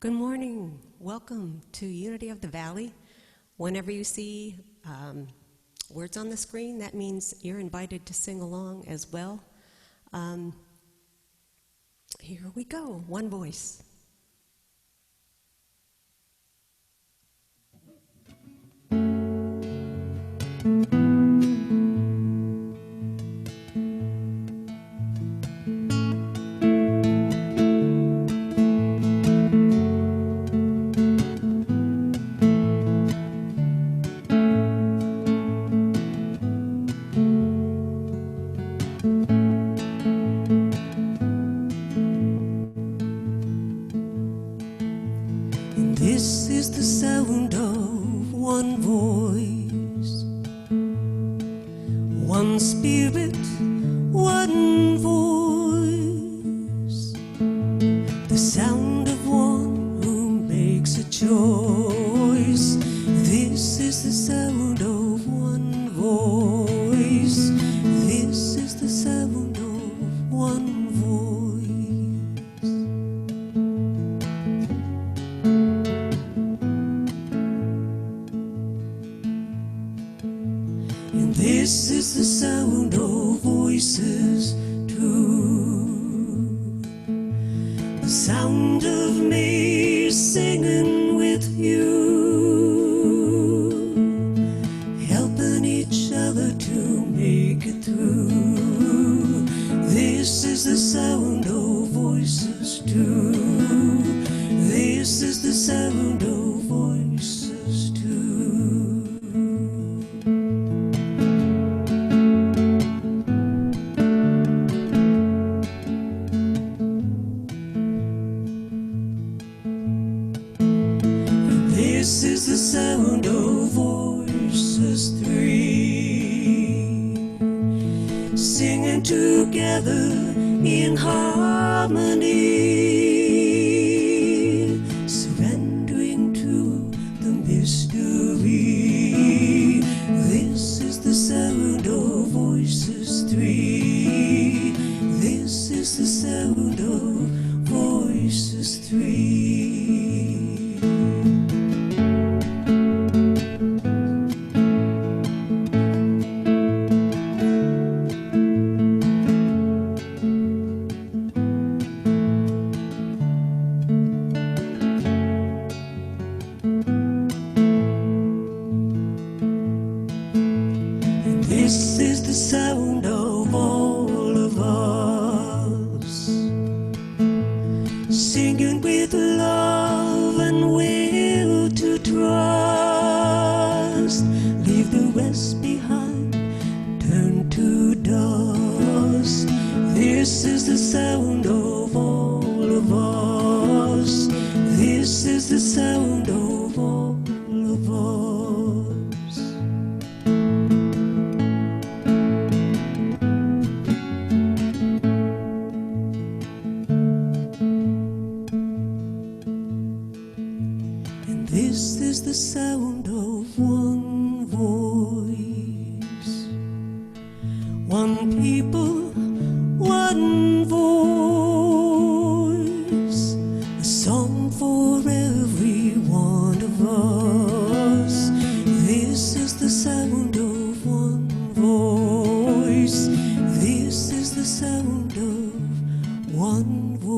Good morning. Welcome to Unity of the Valley. Whenever you see words on the screen, that means you're invited to sing along as well. Here we go, one voice. This is the sound of one voice, one spirit, one voice, the sound of one who makes a choice. This is the sound of one voice. This is the sound of one voice. This is the sound of voices too, the sound of me singing with you, helping each other to make it through. This is the sound of voices too. This is the sound of voices too. This is the sound of voices three, singing together in harmony, surrendering to the mystery. This is the sound of voices three. This is the sound of voices three. This is the sound of all of us, singing with love and will to trust. Leave the rest behind, turn to dust. This is the sound of all of us. This is the sound of all of us. This is the sound of one voice, one people, one voice, a song for every one of us. This is the sound of one voice. This is the sound of one voice.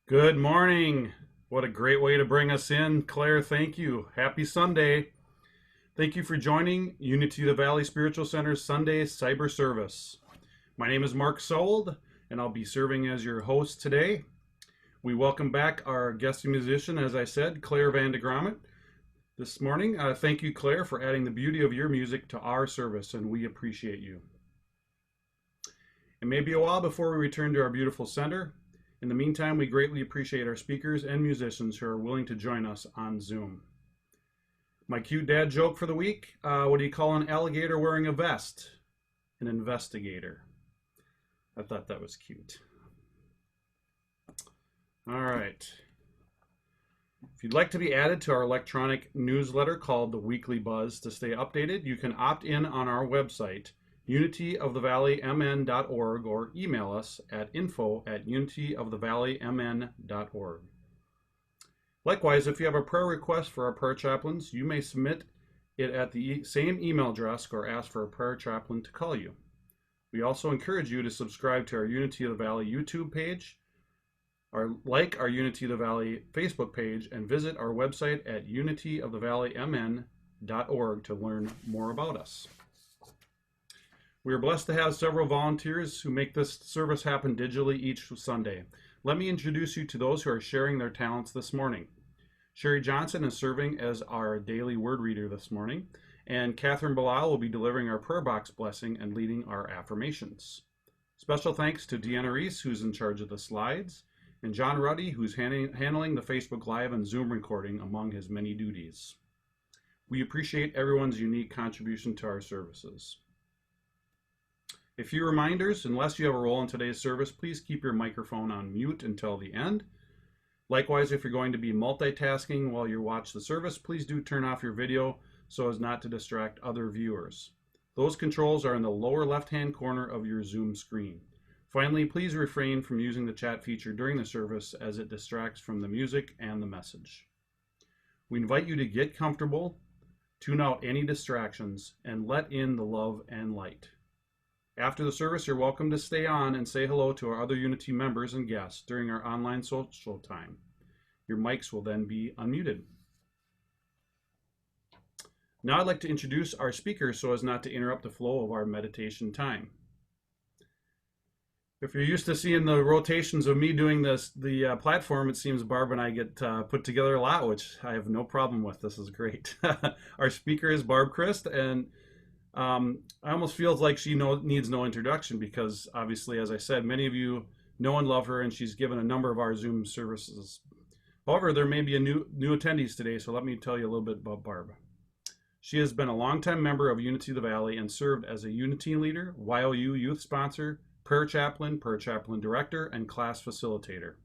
Good morning. What a great way to bring us in. Claire, thank you. Happy Sunday. Thank you for joining Unity of the Valley Spiritual Center's Sunday Cyber Service. My name is Mark Sold, and I'll be serving as your host today. We welcome back our guest musician, as I said, Claire Van de Grommet, this morning. Thank you, Claire, for adding the beauty of your music to our service, and we appreciate you. It may be a while before we return to our beautiful center. In the meantime, we greatly appreciate our speakers and musicians who are willing to join us on Zoom. My cute dad joke for the week. What do you call an alligator wearing a vest? An investigator. I thought that was cute. All right. If you'd like to be added to our electronic newsletter called The Weekly Buzz to stay updated, you can opt in on our website, unityofthevalley.mn.org, or email us at info@unityofthevalley.mn.org. Likewise, if you have a prayer request for our prayer chaplains, you may submit it at the same email address or ask for a prayer chaplain to call you. We also encourage you to subscribe to our Unity of the Valley YouTube page, like our Unity of the Valley Facebook page, and visit our website at unityofthevalley.mn.org to learn more about us. We are blessed to have several volunteers who make this service happen digitally each Sunday. Let me introduce you to those who are sharing their talents this morning. Sherry Johnson is serving as our daily word reader this morning, and Catherine Bilal will be delivering our prayer box blessing and leading our affirmations. Special thanks to Deanna Reese, who's in charge of the slides, and John Ruddy, who's handling the Facebook Live and Zoom recording among his many duties. We appreciate everyone's unique contribution to our services. A few reminders: unless you have a role in today's service, please keep your microphone on mute until the end. Likewise, if you're going to be multitasking while you watch the service, please do turn off your video so as not to distract other viewers. Those controls are in the lower left-hand corner of your Zoom screen. Finally, please refrain from using the chat feature during the service as it distracts from the music and the message. We invite you to get comfortable, tune out any distractions, and let in the love and light. After the service, you're welcome to stay on and say hello to our other Unity members and guests during our online social time. Your mics will then be unmuted. Now I'd like to introduce our speakers so as not to interrupt the flow of our meditation time. If you're used to seeing the rotations of me doing the platform, it seems Barb and I get put together a lot, which I have no problem with. This is great. Our speaker is Barb Crist, and I almost feels like she needs no introduction because obviously, as I said, many of you know and love her, and she's given a number of our Zoom services. However, there may be a new attendees today, so let me tell you a little bit about Barb. She has been a longtime member of Unity of the Valley and served as a Unity leader, YOU youth sponsor, prayer chaplain director, and class facilitator.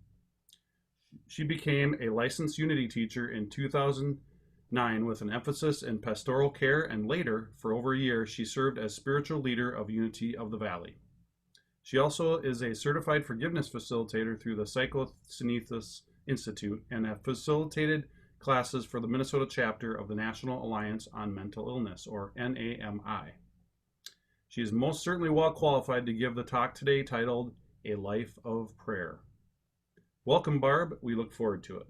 She became a licensed Unity teacher in 2009 with an emphasis in pastoral care, and later, for over a year, she served as spiritual leader of Unity of the Valley. She also is a certified forgiveness facilitator through the Psychokinesis Institute and has facilitated classes for the Minnesota chapter of the National Alliance on Mental Illness, or NAMI. She is most certainly well qualified to give the talk today titled A Life of Prayer. Welcome, Barb. We look forward to it.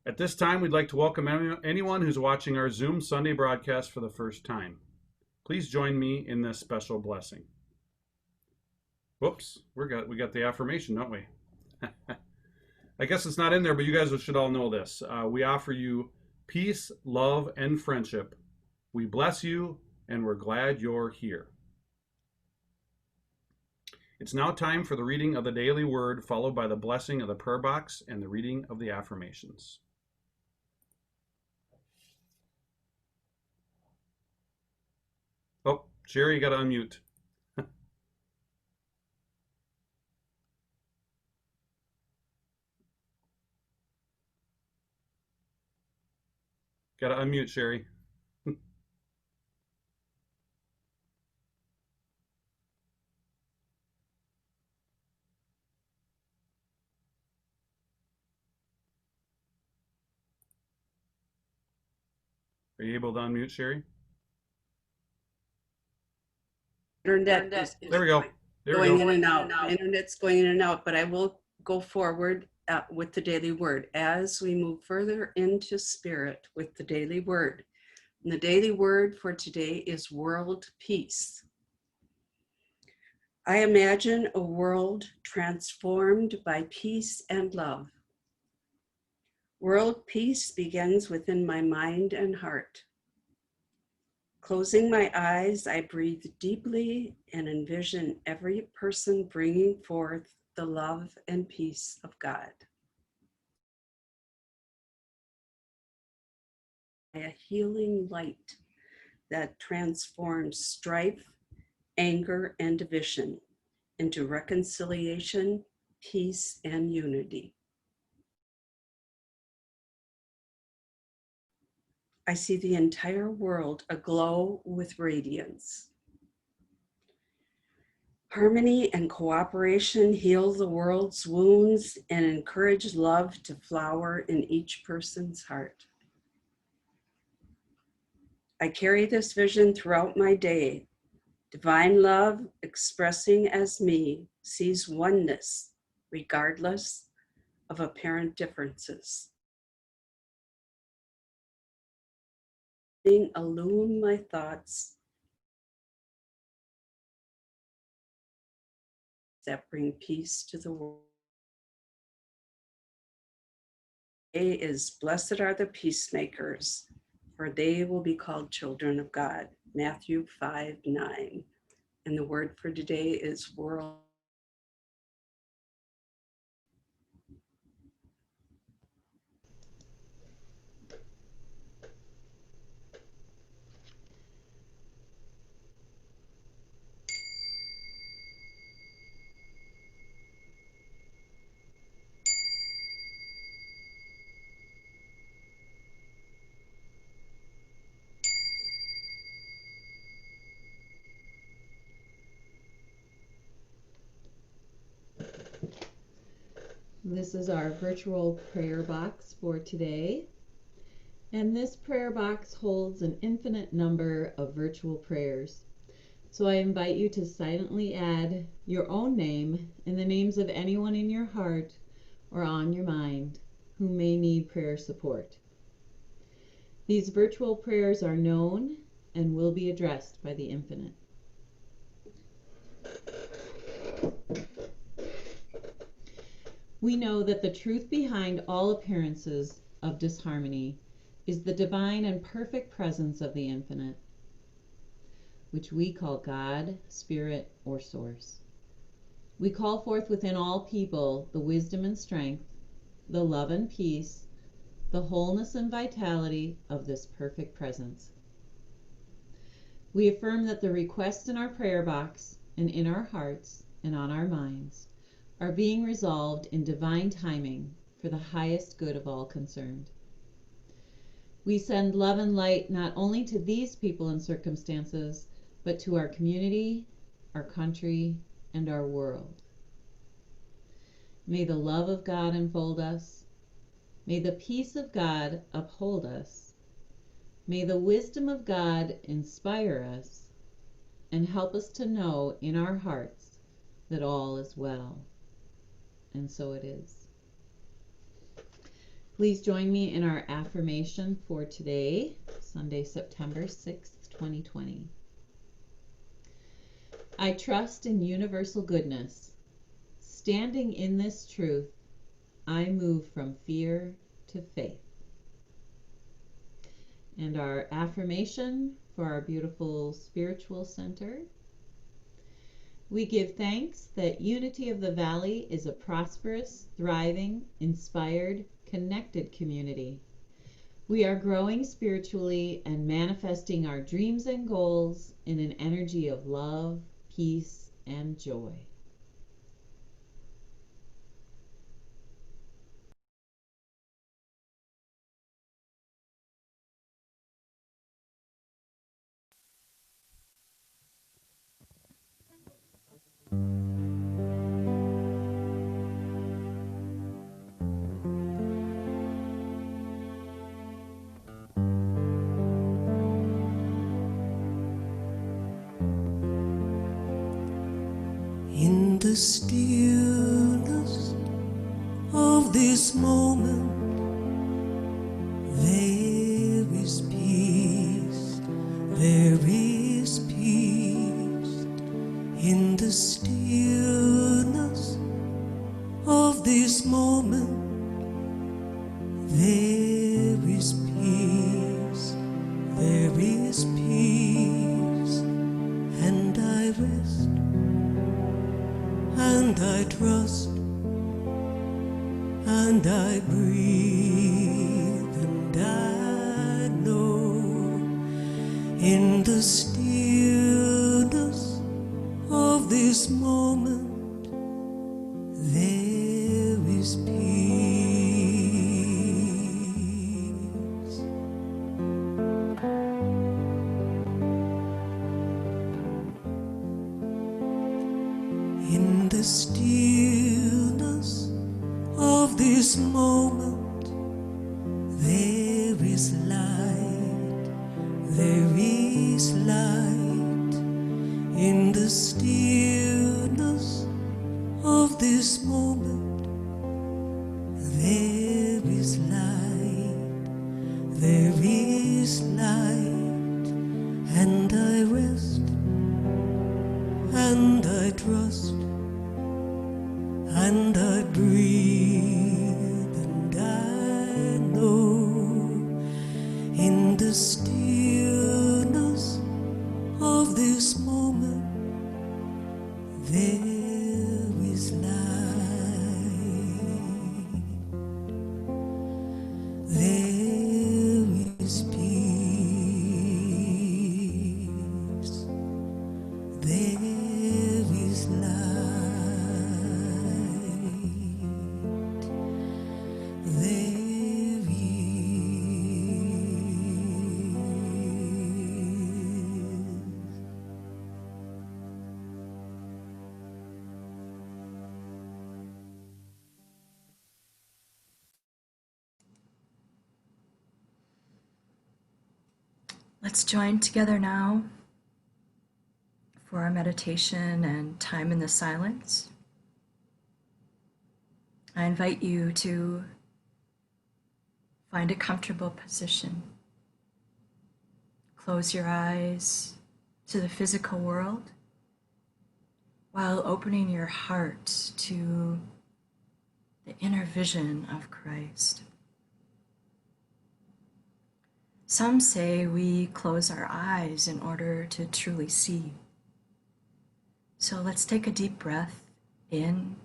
At this time, we'd like to welcome anyone who's watching our Zoom Sunday broadcast for the first time. Please join me in this special blessing. Whoops, we got the affirmation, don't we? I guess it's not in there, but you guys should all know this. We offer you peace, love, and friendship. We bless you, and we're glad you're here. It's now time for the reading of the daily word, followed by the blessing of the prayer box and the reading of the affirmations. Oh, Sherry, you got to unmute. Got to unmute, Sherry. Are you able to unmute, Sherry? Internet is There we go. going in and out. Internet's going in and out, but I will go forward with the daily word as we move further into spirit with the daily word. And the daily word for today is world peace. I imagine a world transformed by peace and love. World peace begins within my mind and heart. Closing my eyes, I breathe deeply and envision every person bringing forth the love and peace of God. a healing light that transforms strife, anger, and division into reconciliation, peace, and unity. I see the entire world aglow with radiance. Harmony and cooperation heal the world's wounds and encourage love to flower in each person's heart. I carry this vision throughout my day. Divine love, expressing as me, sees oneness regardless of apparent differences. Illumine my thoughts that bring peace to the world. Today is blessed are the peacemakers, for they will be called children of God. Matthew 5:9. And the word for today is world. This is our virtual prayer box for today. And this prayer box holds an infinite number of virtual prayers. So I invite you to silently add your own name and the names of anyone in your heart or on your mind who may need prayer support. These virtual prayers are known and will be addressed by the infinite. We know that the truth behind all appearances of disharmony is the divine and perfect presence of the infinite, which we call God, Spirit, or Source. We call forth within all people the wisdom and strength, the love and peace, the wholeness and vitality of this perfect presence. We affirm that the requests in our prayer box and in our hearts and on our minds are being resolved in divine timing for the highest good of all concerned. We send love and light not only to these people and circumstances, but to our community, our country, and our world. May the love of God enfold us. May the peace of God uphold us. May the wisdom of God inspire us and help us to know in our hearts that all is well. And so it is. Please join me in our affirmation for today, Sunday, September 6th, 2020. I trust in universal goodness. Standing in this truth, I move from fear to faith. And our affirmation for our beautiful spiritual center. We give thanks that Unity of the Valley is a prosperous, thriving, inspired, connected community. We are growing spiritually and manifesting our dreams and goals in an energy of love, peace, and joy. In the stillness of this moment, there is peace, there is peace. In the stillness of this moment, there is peace, there is peace. And I rest and I trust, and I breathe, and I know In the stillness of this moment, there is peace. In the stillness of this moment, there is light, there is light. In the stillness of this moment, there is light, there is light. And I rest, and I trust, and I breathe, and I know. In the stillness of this moment, there is light, there is peace, there is light, there is. Let's join together now for our meditation and time in the silence. I invite you to find a comfortable position. Close your eyes to the physical world while opening your heart to the inner vision of Christ. Some say we close our eyes in order to truly see. So let's take a deep breath in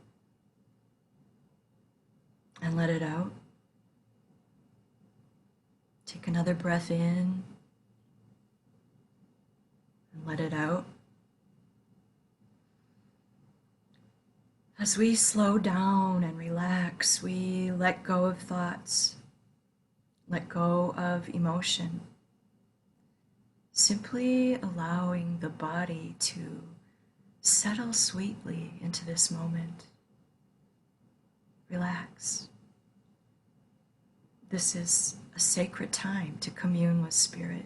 and let it out. Take another breath in and let it out. As we slow down and relax, we let go of thoughts, let go of emotion, simply allowing the body to settle sweetly into this moment. Relax. This is a sacred time to commune with Spirit.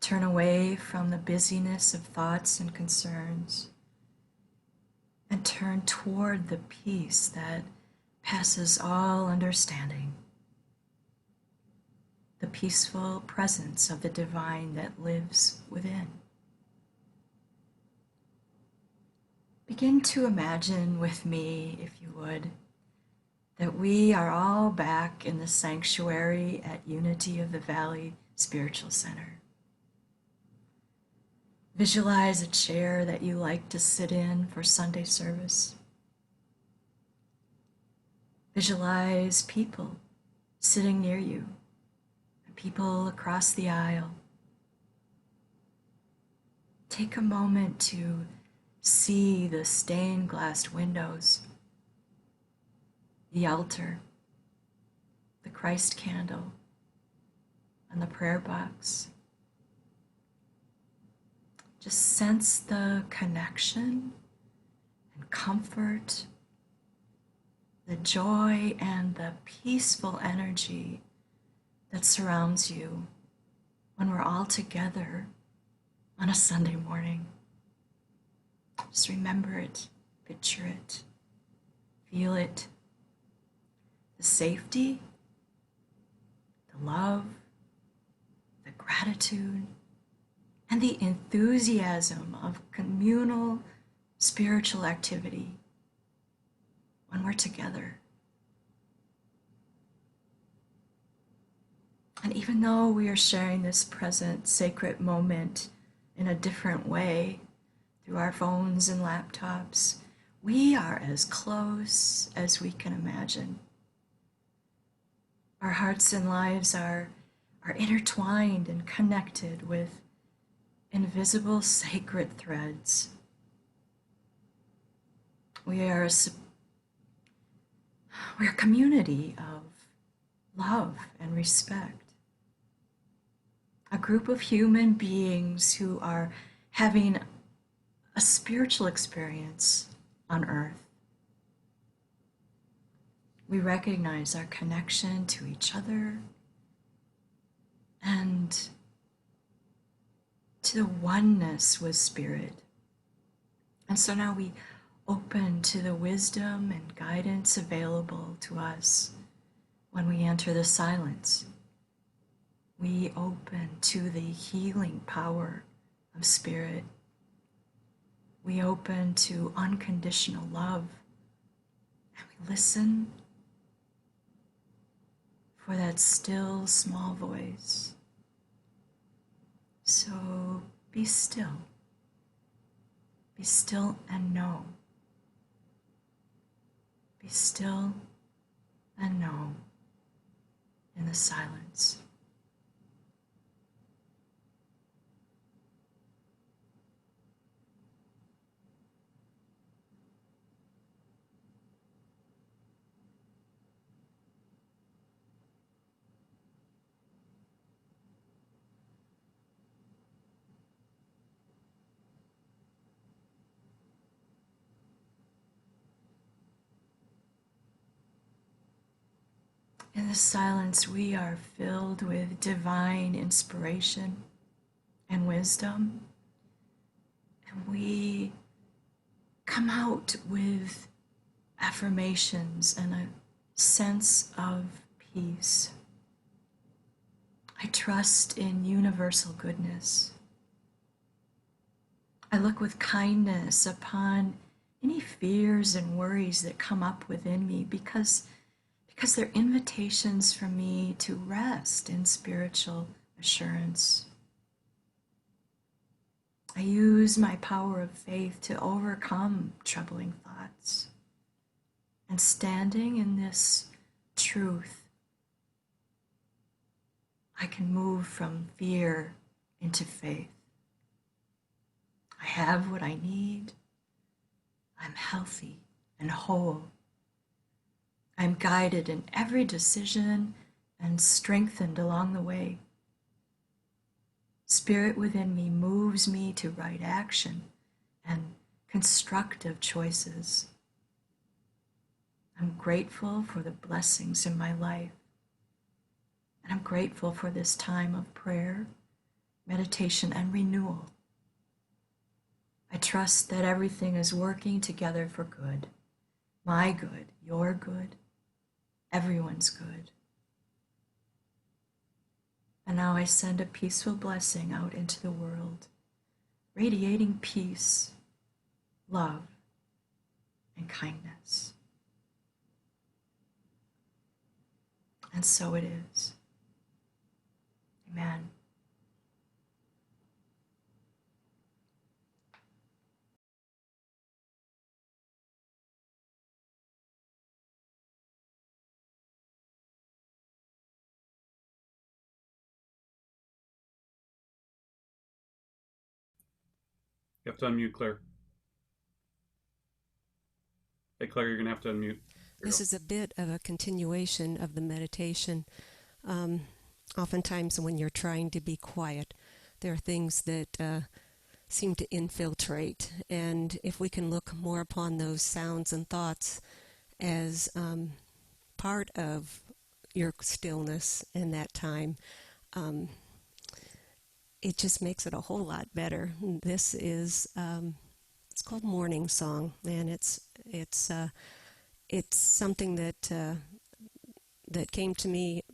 Turn away from the busyness of thoughts and concerns and turn toward the peace that passes all understanding. The peaceful presence of the divine that lives within. Begin to imagine with me, if you would, that we are all back in the sanctuary at Unity of the Valley Spiritual Center. Visualize a chair that you like to sit in for Sunday service. Visualize people sitting near you, and people across the aisle. Take a moment to see the stained glass windows, the altar, the Christ candle, and the prayer box. Just sense the connection and comfort, the joy and the peaceful energy that surrounds you when we're all together on a Sunday morning. Just remember it, picture it, feel it. The safety, the love, the gratitude, and the enthusiasm of communal spiritual activity when we're together. And even though we are sharing this present sacred moment in a different way through our phones and laptops, we are as close as we can imagine. Our hearts and lives are are intertwined and connected with invisible sacred threads. We're a community of love and respect. A group of human beings who are having a spiritual experience on earth. We recognize our connection to each other and to the oneness with Spirit. And so now we open to the wisdom and guidance available to us when we enter the silence. We open to the healing power of Spirit. We open to unconditional love, and we listen for that still small voice. So be still. Be still and know. Be still and know in the silence. In the silence, we are filled with divine inspiration and wisdom, and we come out with affirmations and a sense of peace. I trust in universal goodness. I look with kindness upon any fears and worries that come up within me because they're invitations for me to rest in spiritual assurance. I use my power of faith to overcome troubling thoughts. And standing in this truth, I can move from fear into faith. I have what I need. I'm healthy and whole. I'm guided in every decision and strengthened along the way. Spirit within me moves me to right action and constructive choices. I'm grateful for the blessings in my life. And I'm grateful for this time of prayer, meditation, and renewal. I trust that everything is working together for good. My good, your good, everyone's good. And now I send a peaceful blessing out into the world, radiating peace, love, and kindness. And so it is. Amen. You have to unmute, Claire. Hey, Claire, you're going to have to unmute. This is a bit of a continuation of the meditation. Oftentimes when you're trying to be quiet, there are things that seem to infiltrate. And if we can look more upon those sounds and thoughts as part of your stillness in that time, it just makes it a whole lot better. This is, it's called Morning Song, and it's something that that came to me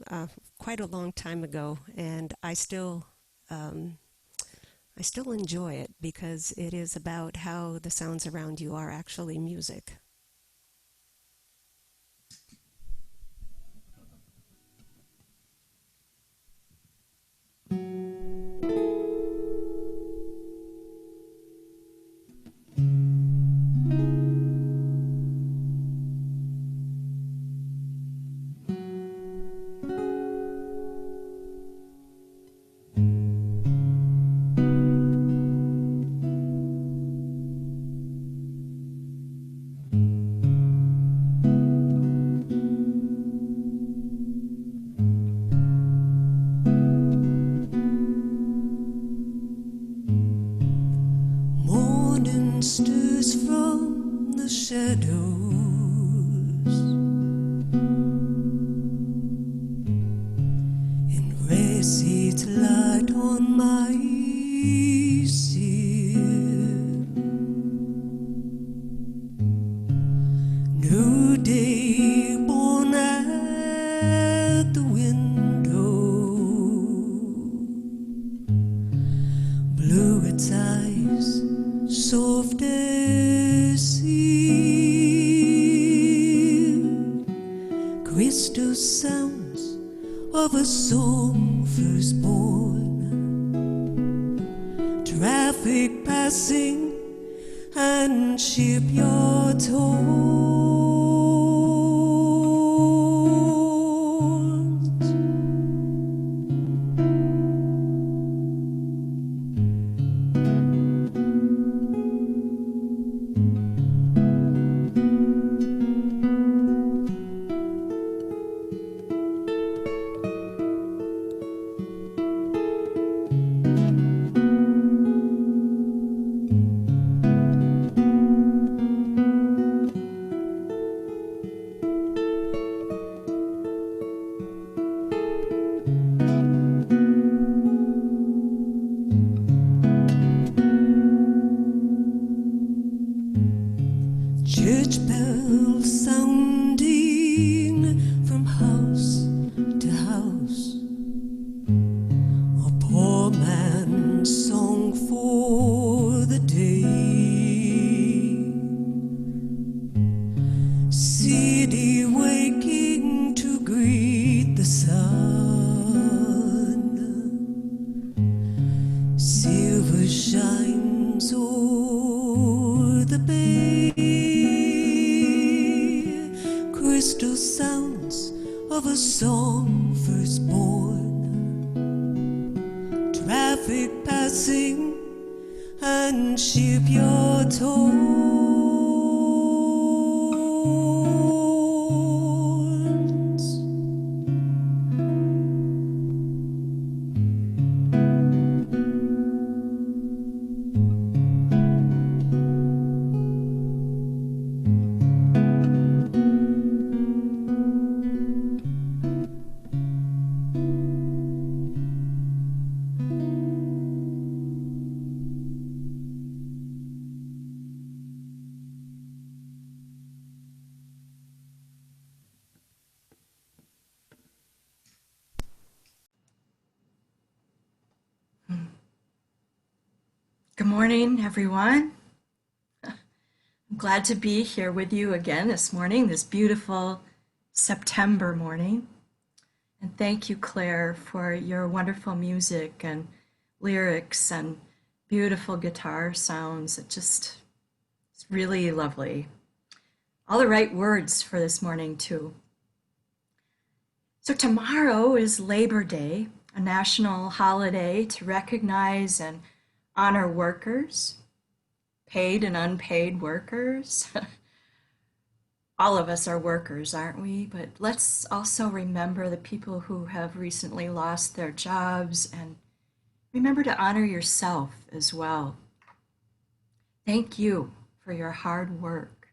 quite a long time ago, and I still enjoy it because it is about how the sounds around you are actually music. and stirs from the shadows and rests its light on my seer. New day born at the window, blue its eyes, soft as sea, crystal sounds of a song firstborn, traffic passing and shipyard horns. Church bells sounding from house to house, a poor man's song for the day. City waking to greet the sun, silver shines o'er the bay, crystal sounds of a song firstborn, traffic passing and shipyard horns. Good morning, everyone. I'm glad to be here with you again this morning, this beautiful September morning. And thank you, Claire, for your wonderful music and lyrics and beautiful guitar sounds. It's really lovely. All the right words for this morning, too. So tomorrow is Labor Day, a national holiday to recognize and honor workers, paid and unpaid workers. All of us are workers, aren't we? But let's also remember the people who have recently lost their jobs, and remember to honor yourself as well. Thank you for your hard work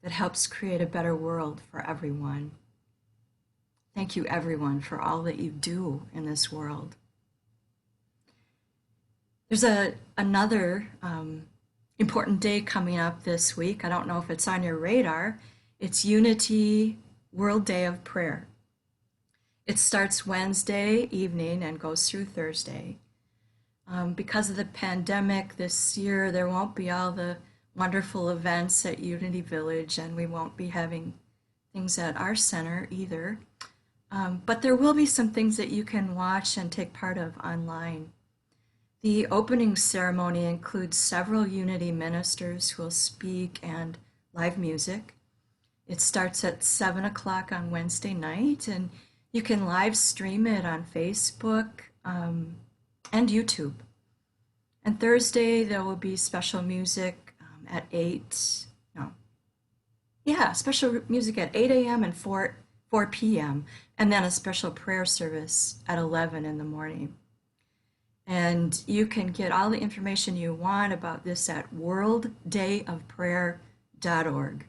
that helps create a better world for everyone. Thank you, everyone, for all that you do in this world. There's another important day coming up this week. I don't know if it's on your radar. It's Unity World Day of Prayer. It starts Wednesday evening and goes through Thursday. Because of the pandemic this year, there won't be all the wonderful events at Unity Village, and we won't be having things at our center either. But there will be some things that you can watch and take part of online. The opening ceremony includes several Unity ministers who will speak and live music. It starts at 7 o'clock on Wednesday night, and you can live stream it on Facebook and YouTube. And Thursday, there will be special music at 8, special music at 8 a.m. and 4 p.m., and then a special prayer service at 11 in the morning. And you can get all the information you want about this at worlddayofprayer.org.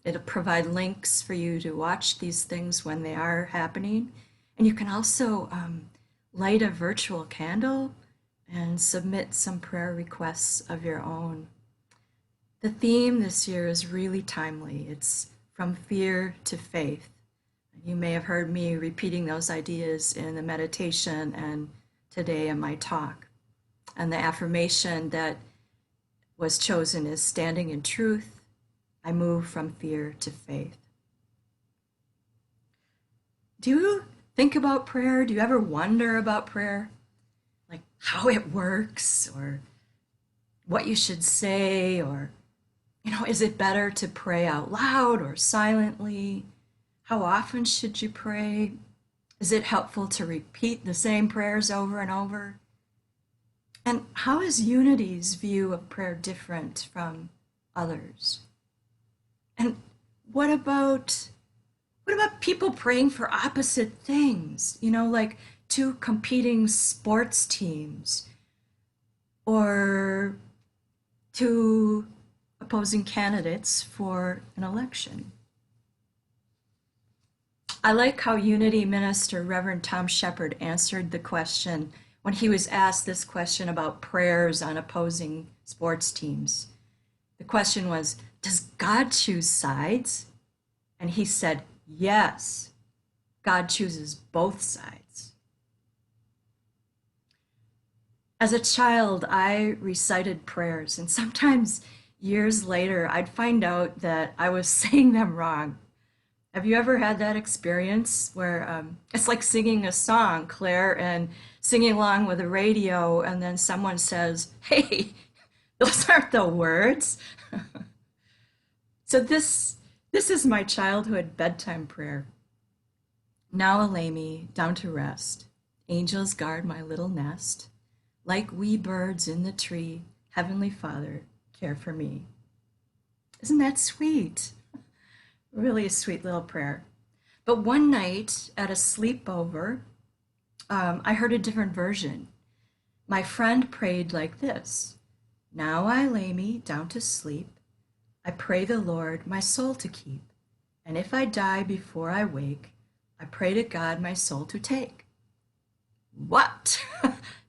It'll provide links for you to watch these things when they are happening. And you can also light a virtual candle and submit some prayer requests of your own. The theme this year is really timely. It's from fear to faith. You may have heard me repeating those ideas in the meditation and today in my talk. And the affirmation that was chosen is standing in truth. I move from fear to faith. Do you think about prayer? Do you ever wonder about prayer? Like how it works or what you should say, or, is it better to pray out loud or silently? How often should you pray? Is it helpful to repeat the same prayers over and over? And how is Unity's view of prayer different from others? And what about people praying for opposite things? Like two competing sports teams or two opposing candidates for an election. I like how Unity Minister Reverend Tom Shepard answered the question when he was asked this question about prayers on opposing sports teams. The question was, does God choose sides? And he said, yes, God chooses both sides. As a child, I recited prayers, and sometimes years later, I'd find out that I was saying them wrong. Have you ever had that experience where it's like singing a song, Claire, and singing along with the radio, and then someone says, hey, those aren't the words? So this is my childhood bedtime prayer. Now lay me down to rest. Angels guard my little nest. Like wee birds in the tree, Heavenly Father, care for me. Isn't that sweet? Really a sweet little prayer. But one night at a sleepover, I heard a different version. My friend prayed like this. Now I lay me down to sleep. I pray the Lord my soul to keep. And if I die before I wake, I pray to God my soul to take. What?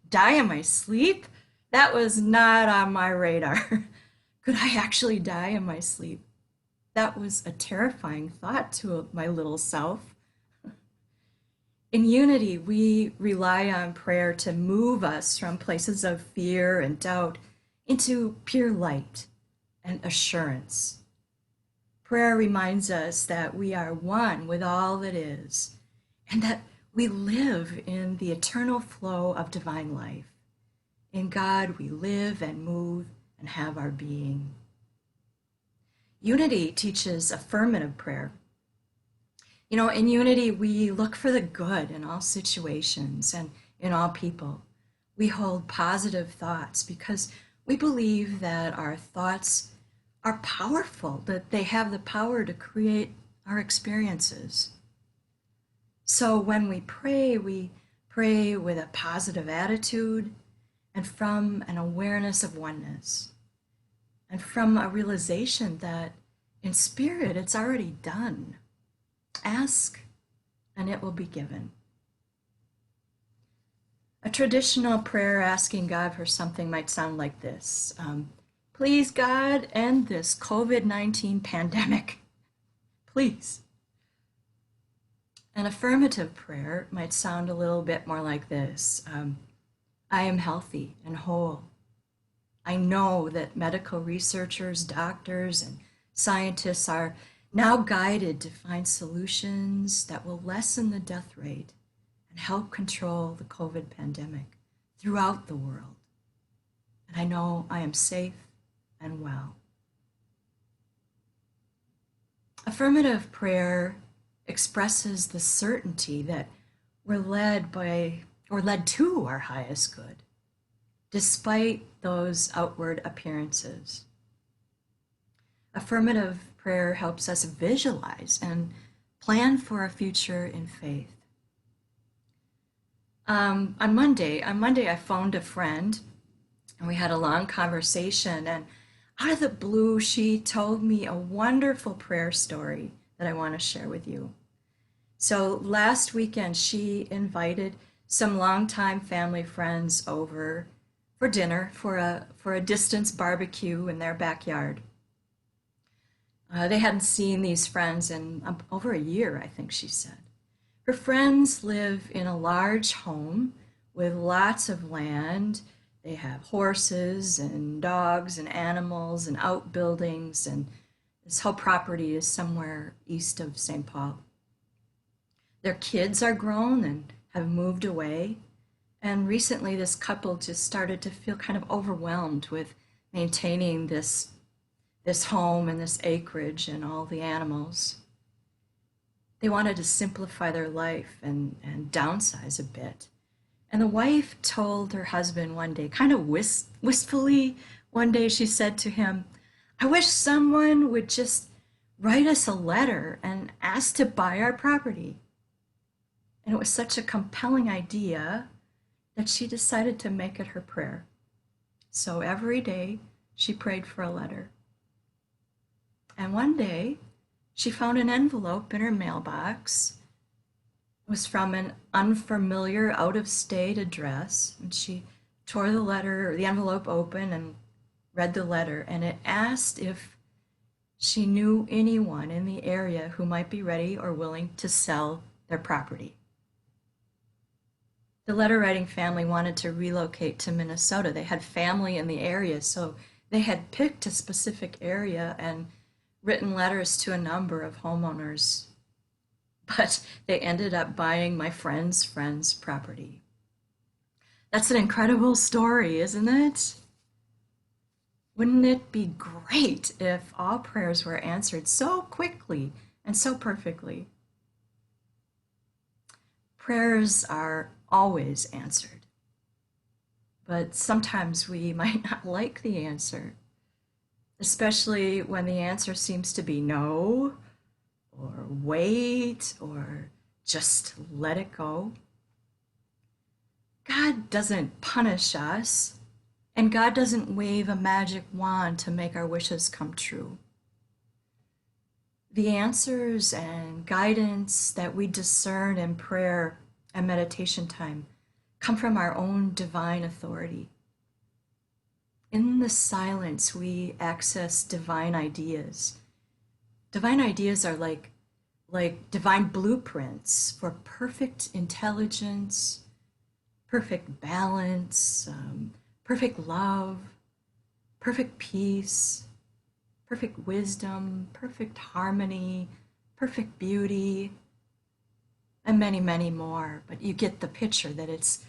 Die in my sleep? That was not on my radar. Could I actually die in my sleep? That was a terrifying thought to my little self. In Unity, we rely on prayer to move us from places of fear and doubt into pure light and assurance. Prayer reminds us that we are one with all that is, and that we live in the eternal flow of divine life. In God, we live and move and have our being. Unity teaches affirmative prayer. In Unity, we look for the good in all situations and in all people. We hold positive thoughts because we believe that our thoughts are powerful, that they have the power to create our experiences. So when we pray with a positive attitude and from an awareness of oneness and from a realization that in spirit it's already done. Ask and it will be given. A traditional prayer asking God for something might sound like this. Please, God, end this COVID-19 pandemic. Please. An affirmative prayer might sound a little bit more like this. I am healthy and whole. I know that medical researchers, doctors, and scientists are now guided to find solutions that will lessen the death rate and help control the COVID pandemic throughout the world. And I know I am safe and well. Affirmative prayer expresses the certainty that we're led to our highest good, despite those outward appearances. Affirmative prayer helps us visualize and plan for a future in faith. On Monday, I phoned a friend and we had a long conversation. And out of the blue, she told me a wonderful prayer story that I want to share with you. So last weekend, she invited some longtime family friends over for dinner for a distance barbecue in their backyard. They hadn't seen these friends in over a year, I think she said. Her friends live in a large home with lots of land. They have horses and dogs and animals and outbuildings, and this whole property is somewhere east of St. Paul. Their kids are grown and have moved away. And recently, this couple just started to feel kind of overwhelmed with maintaining this home and this acreage and all the animals. They wanted to simplify their life and downsize a bit. And the wife told her husband one day, kind of wistfully, one day she said to him, "I wish someone would just write us a letter and ask to buy our property." And it was such a compelling idea that she decided to make it her prayer. So every day she prayed for a letter. And one day she found an envelope in her mailbox. It was from an unfamiliar out-of-state address. And she tore the envelope open and read the letter. And it asked if she knew anyone in the area who might be ready or willing to sell their property. The letter writing family wanted to relocate to Minnesota. They had family in the area, so they had picked a specific area and written letters to a number of homeowners. But they ended up buying my friend's friend's property. That's an incredible story, isn't it? Wouldn't it be great if all prayers were answered so quickly and so perfectly? Prayers are always answered, but sometimes we might not like the answer, especially when the answer seems to be no, or wait, or just let it go. God doesn't punish us, and God doesn't wave a magic wand to make our wishes come true. The answers and guidance that we discern in prayer and meditation time come from our own divine authority. In the silence, we access divine ideas. Divine ideas are like divine blueprints for perfect intelligence, perfect balance, perfect love, perfect peace, perfect wisdom, perfect harmony, perfect beauty, and many, many more. But you get the picture that it's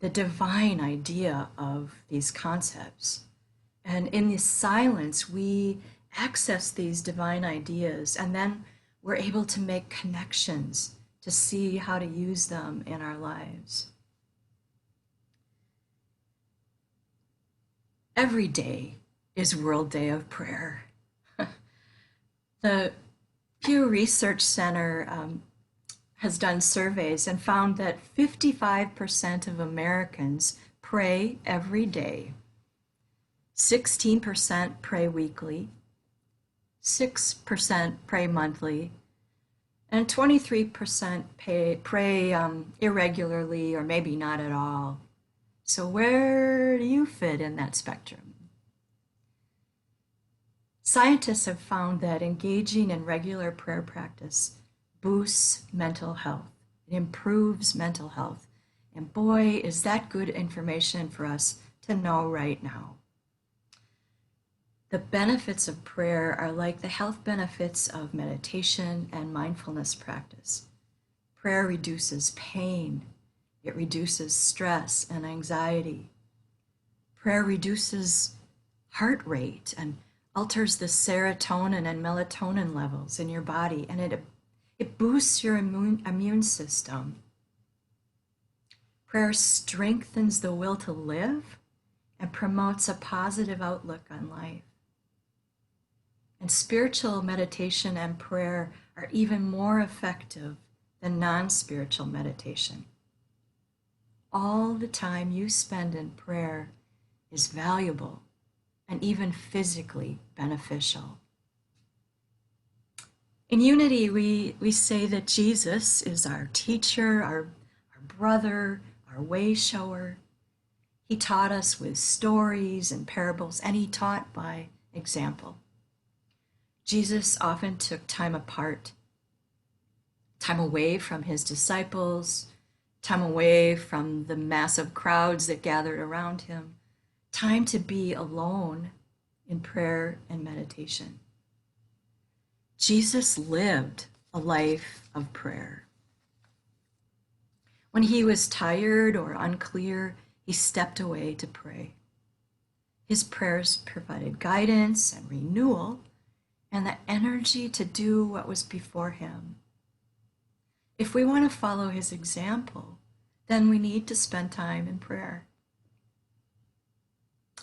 the divine idea of these concepts. And in this silence, we access these divine ideas, and then we're able to make connections to see how to use them in our lives. Every day is World Day of Prayer. The Pew Research Center has done surveys and found that 55% of Americans pray every day. 16% pray weekly, 6% pray monthly, and 23% pray irregularly or maybe not at all. So where do you fit in that spectrum? Scientists have found that engaging in regular prayer practice boosts mental health. It improves mental health. And boy, is that good information for us to know right now. The benefits of prayer are like the health benefits of meditation and mindfulness practice. Prayer reduces pain. It reduces stress and anxiety. Prayer reduces heart rate and alters the serotonin and melatonin levels in your body, and it boosts your immune system. Prayer strengthens the will to live and promotes a positive outlook on life. And spiritual meditation and prayer are even more effective than non-spiritual meditation. all the time you spend in prayer is valuable and even physically beneficial. In Unity, we say that Jesus is our teacher, our brother, our way shower. He taught us with stories and parables, and he taught by example. Jesus often took time apart, time away from his disciples, time away from the massive crowds that gathered around him, time to be alone in prayer and meditation. Jesus lived a life of prayer. When he was tired or unclear, he stepped away to pray. His prayers provided guidance and renewal and the energy to do what was before him. If we want to follow his example, then we need to spend time in prayer.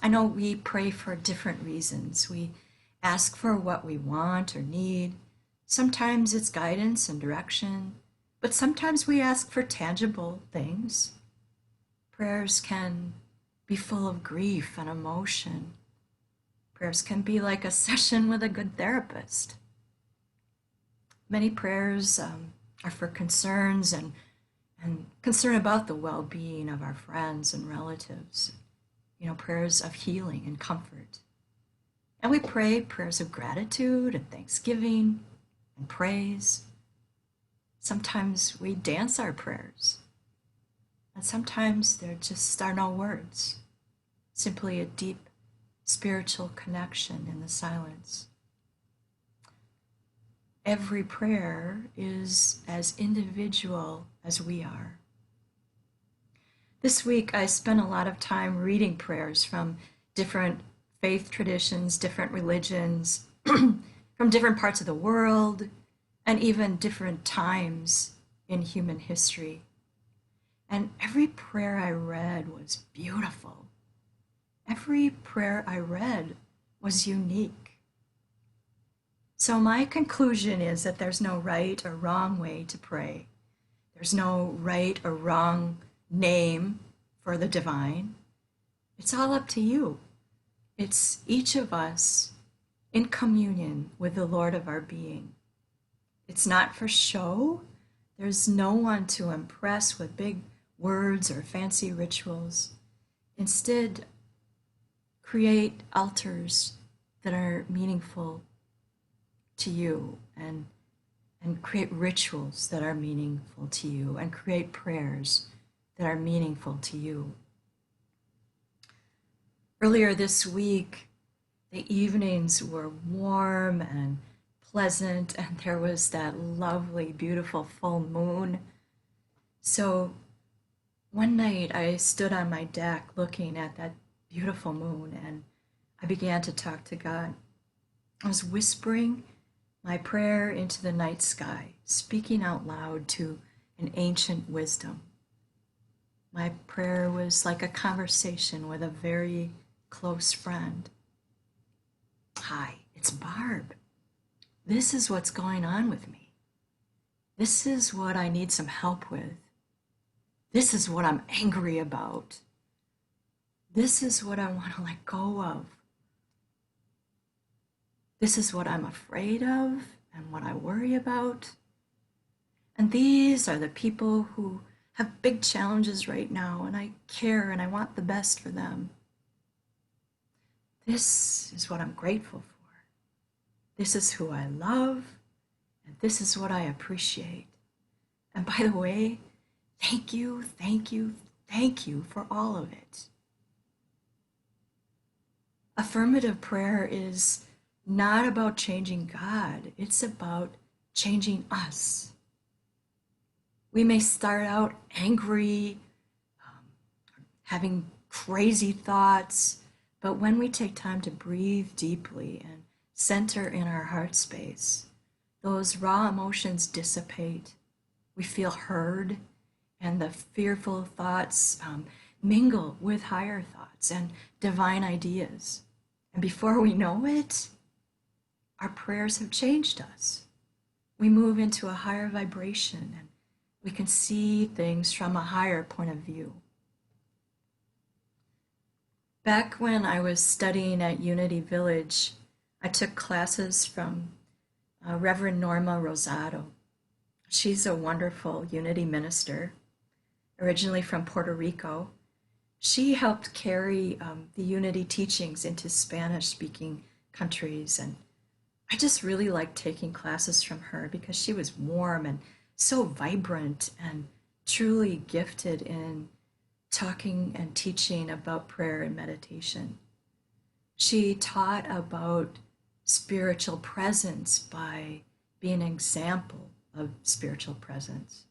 I know we pray for different reasons. We ask for what we want or need. Sometimes it's guidance and direction, but sometimes we ask for tangible things. Prayers can be full of grief and emotion. Prayers can be like a session with a good therapist. Many prayers are for concerns and concern about the well-being of our friends and relatives. Prayers of healing and comfort. And we pray prayers of gratitude and thanksgiving and praise. Sometimes we dance our prayers. And sometimes there just are no words, simply a deep spiritual connection in the silence. Every prayer is as individual as we are. This week, I spent a lot of time reading prayers from different faith traditions, different religions, from different parts of the world, and even different times in human history. And every prayer I read was beautiful. Every prayer I read was unique. So my conclusion is that there's no right or wrong way to pray. There's no right or wrong name for the divine. It's all up to you. It's each of us in communion with the Lord of our being. It's not for show. There's no one to impress with big words or fancy rituals. Instead, create altars that are meaningful to you and create rituals that are meaningful to you and create prayers that are meaningful to you. Earlier this week, the evenings were warm and pleasant, and there was that lovely, beautiful full moon. So one night I stood on my deck looking at that beautiful moon, and I began to talk to God. I was whispering my prayer into the night sky, speaking out loud to an ancient wisdom. My prayer was like a conversation with a very close friend. Hi, it's Barb. This is what's going on with me. This is what I need some help with. This is what I'm angry about. This is what I want to let go of. This is what I'm afraid of and what I worry about. And these are the people who have big challenges right now, and I care and I want the best for them. This is what I'm grateful for. This is who I love, and this is what I appreciate. And by the way, thank you, thank you, thank you for all of it. Affirmative prayer is not about changing God, it's about changing us. We may start out angry, having crazy thoughts, but when we take time to breathe deeply and center in our heart space, those raw emotions dissipate. We feel heard, and the fearful thoughts mingle with higher thoughts and divine ideas. And before we know it, our prayers have changed us. We move into a higher vibration, and we can see things from a higher point of view. Back when I was studying at Unity Village, I took classes from Reverend Norma Rosado. She's a wonderful Unity minister, originally from Puerto Rico. She helped carry the Unity teachings into Spanish-speaking countries, and I just really liked taking classes from her because she was warm and so vibrant and truly gifted in talking and teaching about prayer and meditation. She taught about spiritual presence by being an example of spiritual presence.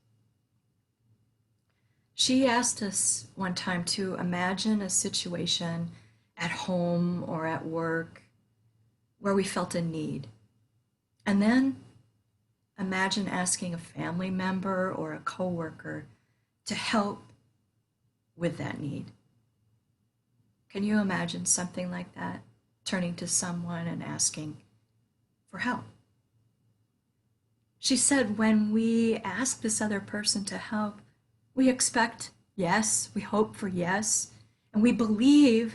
She asked us one time to imagine a situation at home or at work where we felt a need. And then imagine asking a family member or a coworker to help with that need. Can you imagine something like that? Turning to someone and asking for help. She said when we ask this other person to help, we expect yes, we hope for yes, and we believe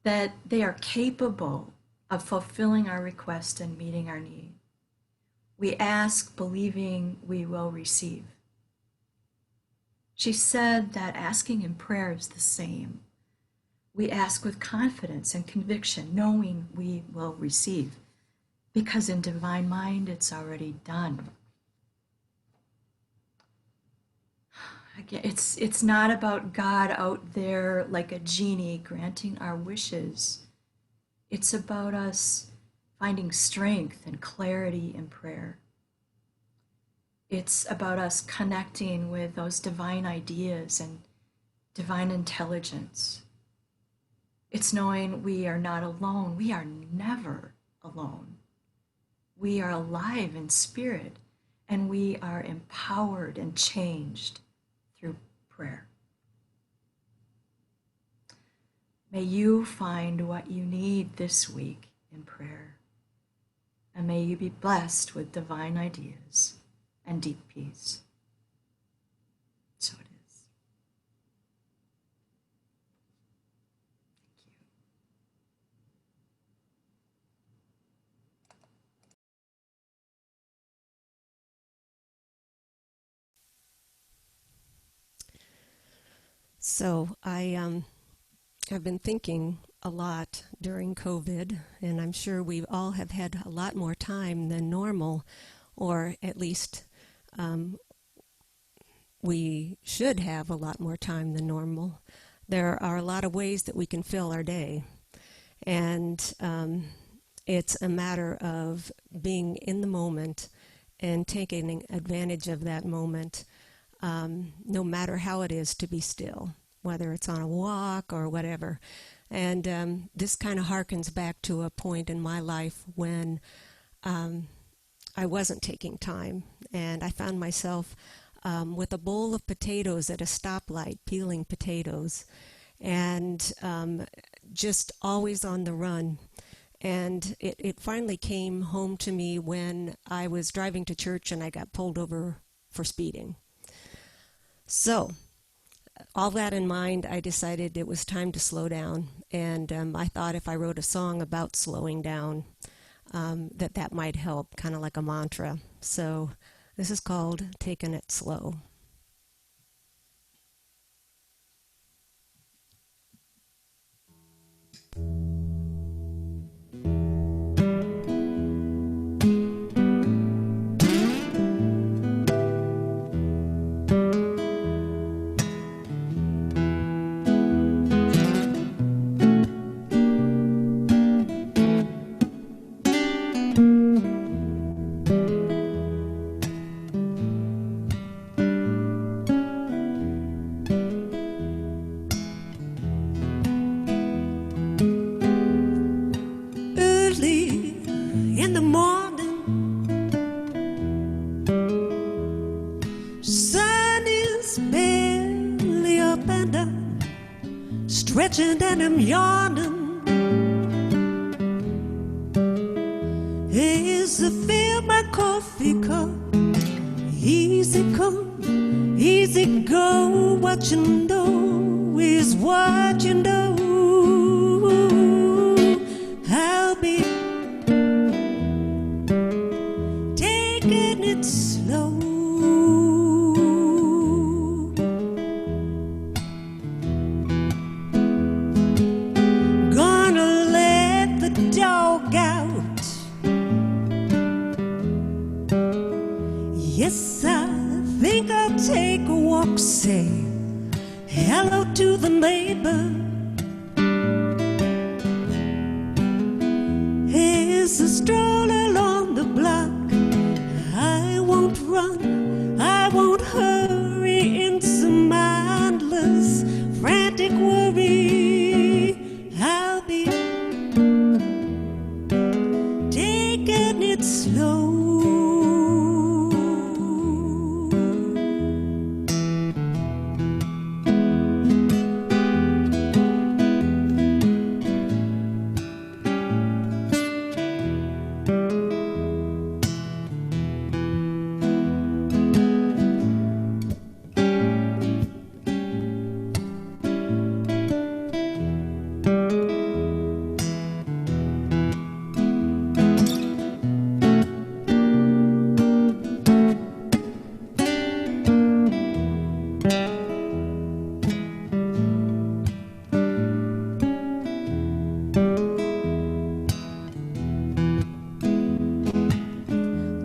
that they are capable of fulfilling our request and meeting our need. We ask believing we will receive. She said that asking in prayer is the same. We ask with confidence and conviction, knowing we will receive, because in divine mind, it's already done. Again, it's not about God out there like a genie granting our wishes. It's about us finding strength and clarity in prayer. It's about us connecting with those divine ideas and divine intelligence. It's knowing we are not alone. We are never alone. We are alive in spirit, and we are empowered and changed through prayer. May you find what you need this week in prayer, and may you be blessed with divine ideas and deep peace. So it is. Thank you. So I've been thinking a lot during COVID, and I'm sure we all have had a lot more time than normal, or at least we should have a lot more time than normal. There are a lot of ways that we can fill our day, and it's a matter of being in the moment and taking advantage of that moment, no matter how it is to be still, whether it's on a walk or whatever. And this kind of harkens back to a point in my life when I wasn't taking time, and I found myself with a bowl of potatoes at a stoplight, peeling potatoes, and just always on the run. And it finally came home to me when I was driving to church and I got pulled over for speeding. So, all that in mind, I decided it was time to slow down, and I thought if I wrote a song about slowing down, that might help, kind of like a mantra. So this is called Taking It Slow. Stretching and I'm yawning. As I fill my coffee cup, easy come, easy go. What you know is what you know. to the neighbor. Here's a stroll along the block. I won't run, I won't hurry into mindless, frantic worry. I'll be taking it slow.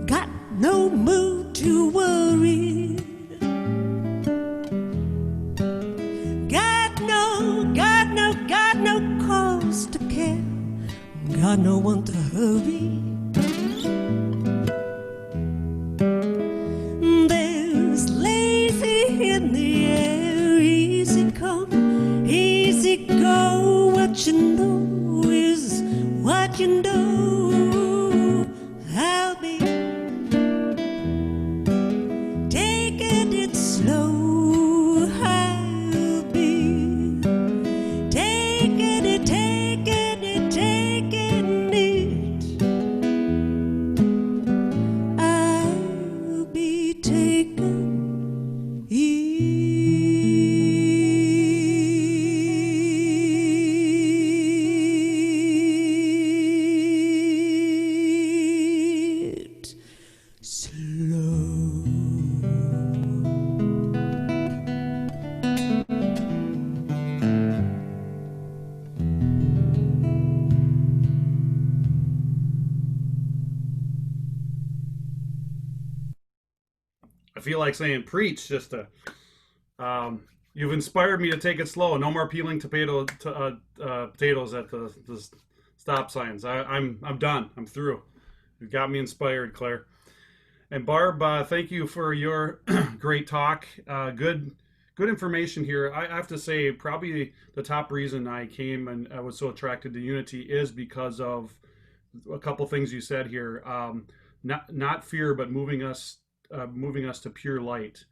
Got no mood to worry. Got no cause to care. Got no one to hurry. There's lazy in the air. Easy come, easy go. What you know is what you know. I'll be taking it slow. I'll be taking it, taking it, taking it. I'll be taking it slow. I feel like saying preach just to. You've inspired me to take it slow. No more peeling potatoes at the stop signs. I'm done. I'm through. You've got me inspired, Claire. And Barb, thank you for your great talk. Good information here. I have to say, probably the top reason I came and I was so attracted to Unity is because of a couple things you said here. Not fear, but moving us to pure light,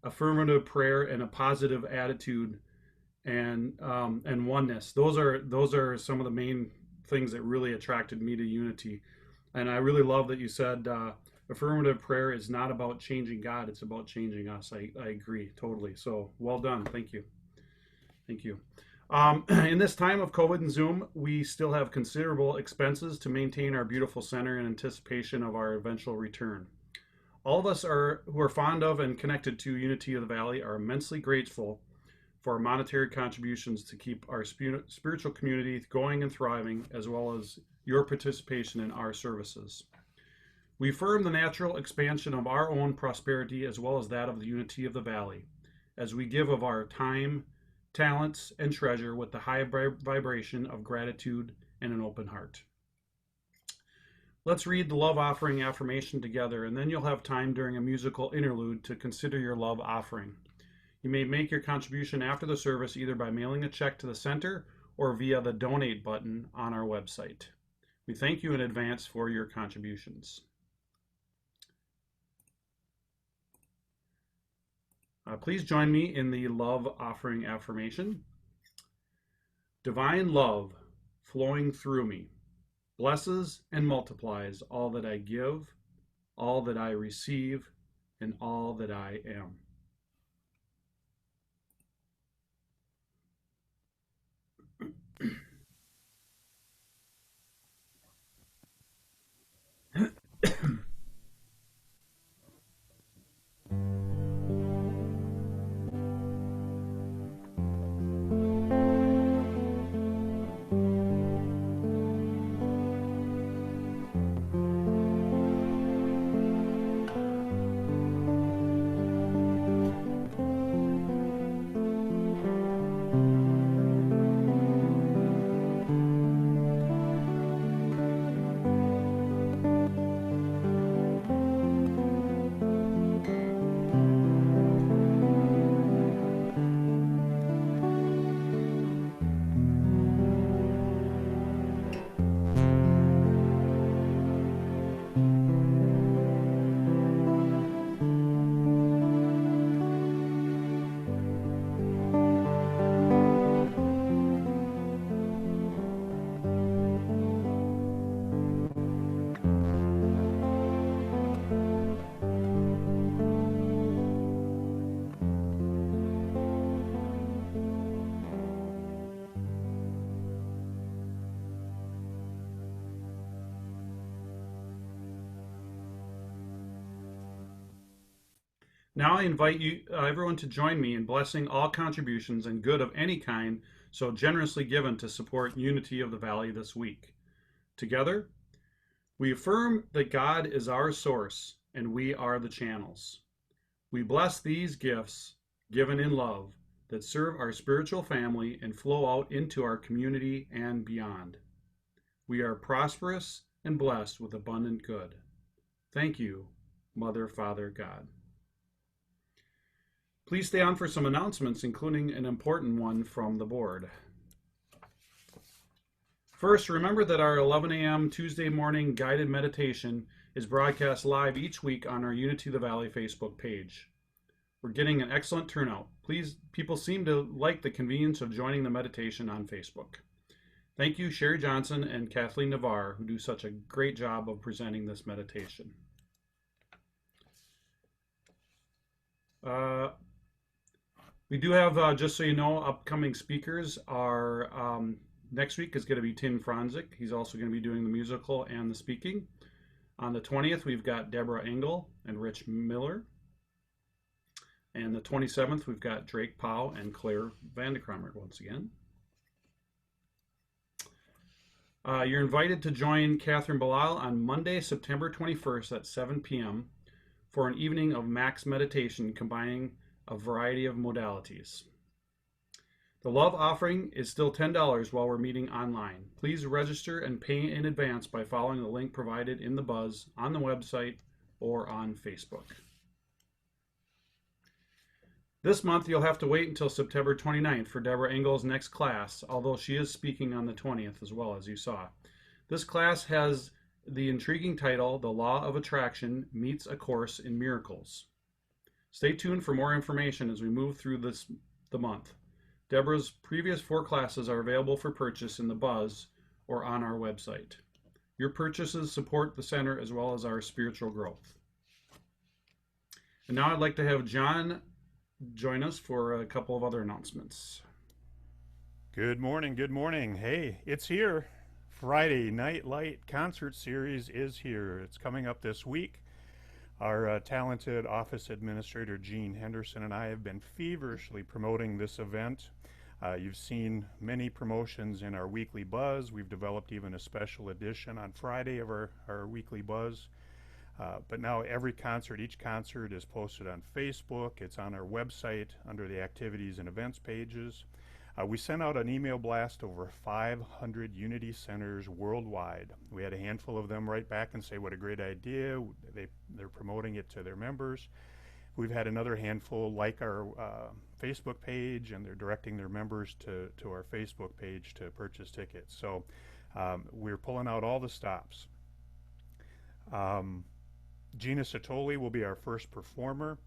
affirmative prayer, and a positive attitude, and oneness. Those are some of the main things that really attracted me to Unity. And I really love that you said affirmative prayer is not about changing God, it's about changing us. I agree totally. So well done. Thank you. Thank you. In this time of COVID and Zoom, we still have considerable expenses to maintain our beautiful center in anticipation of our eventual return. All of us who are fond of and connected to Unity of the Valley are immensely grateful for our monetary contributions to keep our spiritual community going and thriving, as well as your participation in our services. We affirm the natural expansion of our own prosperity as well as that of the Unity of the Valley, as we give of our time, talents, and treasure with the high vibration of gratitude and an open heart. Let's read the love offering affirmation together, and then you'll have time during a musical interlude to consider your love offering. You may make your contribution after the service either by mailing a check to the center or via the donate button on our website. We thank you in advance for your contributions. Please join me in the love offering affirmation. Divine love flowing through me blesses and multiplies all that I give, all that I receive, and all that I am. Now I invite you, everyone, to join me in blessing all contributions and good of any kind so generously given to support Unity of the Valley this week. Together, we affirm that God is our source and we are the channels. We bless these gifts given in love that serve our spiritual family and flow out into our community and beyond. We are prosperous and blessed with abundant good. Thank you, Mother, Father, God. Please stay on for some announcements, including an important one from the board. First, remember that our 11 a.m. Tuesday morning guided meditation is broadcast live each week on our Unity of the Valley Facebook page. We're getting an excellent turnout. People seem to like the convenience of joining the meditation on Facebook. Thank you, Sherry Johnson and Kathleen Navarre, who do such a great job of presenting this meditation. We do have, just so you know, upcoming speakers are next week is going to be Tim Franzik. He's also going to be doing the musical and the speaking. On the 20th, we've got Deborah Engel and Rich Miller. And the 27th, we've got Drake Powell and Claire Vandekrammer once again. You're invited to join Catherine Bilal on Monday, September 21st at 7 p.m. for an evening of max meditation combining a variety of modalities. The love offering is still $10 while we're meeting online. Please register and pay in advance by following the link provided in the buzz on the website or on Facebook. This month, you'll have to wait until September 29th for Deborah Engel's next class, although she is speaking on the 20th as well, as you saw. This class has the intriguing title, The Law of Attraction Meets A Course in Miracles. Stay tuned for more information as we move through the month. Deborah's previous 4 classes are available for purchase in the Buzz or on our website. Your purchases support the center as well as our spiritual growth. And now I'd like to have John join us for a couple of other announcements. Good morning, good morning. Hey, it's here. Friday Night Light concert series is here. It's coming up this week. Our talented office administrator, Jean Henderson, and I have been feverishly promoting this event. You've seen many promotions in our weekly buzz. We've developed even a special edition on Friday of our weekly buzz. But now each concert is posted on Facebook. It's on our website under the activities and events pages. We sent out an email blast to over 500 Unity centers worldwide. We had a handful of them write back and say what a great idea. They're promoting it to their members. We've had another handful like our Facebook page, and they're directing their members to our Facebook page to purchase tickets. So we're pulling out all the stops. Gina Satoli will be our first performer